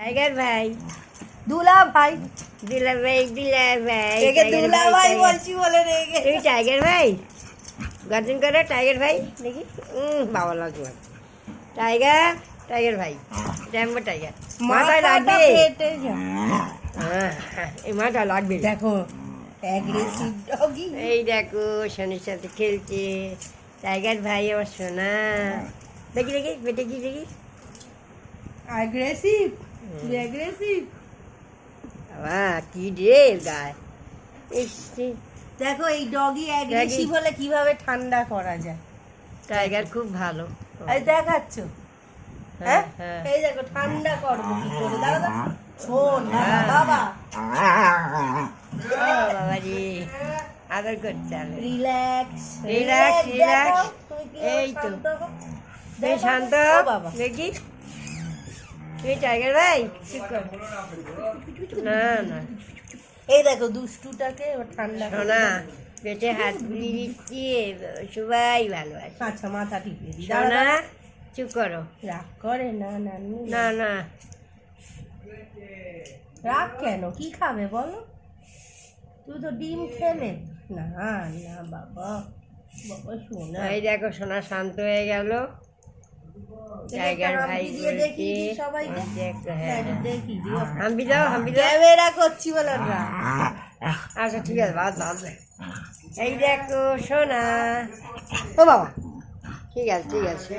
Tiger ভাই, দুলা ভাই, দিলা ভাই, দিলা ভাই, একে দুলা ভাই বলছি বলে রেগে। তুমি টাইগার ভাই গর্জন করে টাইগার ভাই দেখি। বাবা লাগলো টাইগার, টাইগার ভাই, র্যাম্বো টাইগার। মাথায় লাগবে, ফেটে যায়। এই মাথা লাগবে। দেখো অ্যাগ্রেসিভ ডগি। এই দেখো সোনার সাথে খেলছে টাইগার ভাই আমার সোনা। দেখি দেখি বেটে কি দেখি। অ্যাগ্রেসিভ, তুই অ্যাগ্রেসিভ। বাবা কি রে গায়ে। ইস, দেখো এই ডগি অ্যাগ্রেসিভ হলে কিভাবে ঠান্ডা করা যায়। টাইগার খুব ভালো। এই দেখাচ্ছ, হ্যাঁ হ্যাঁ? হ্যাঁ এই দেখো ঠান্ডা করবো কি করে, দাদা শোন বাবা, বাবা রে আদর করছে। Relax relax relax. এই তো এই শান্ত বাবা। দেখি এই টাইগার ভাই ঠিক কর। না না এই দেখো দুষ্টুটাকে ও ঠান্ডা করে সোনা পেটে হাত বুলিয়ে দিচ্ছি, সবাই ভালোবাসে। আচ্ছা মাথা টিপে দি সোনা চুপ করো। রাগ করে না না না না রাগ কেন, কি খাবে বলো, তুই তো ডিম খেলে না। না বাবা, বাবা শোনা এই দেখো সোনা শান্ত হয়ে গেল। টাইগার ভাই দেখি সবাইকে দেখো, হ্যাঁ দেখি দিও। হাম্পি দাও, হাম্পি দাও। ক্যামেরা করছি বলে রাগ। আচ্ছা ঠিক আছে, বাদ বাদ। এই দেখো সোনা, ও বাবা ঠিক আছে ঠিক আছে।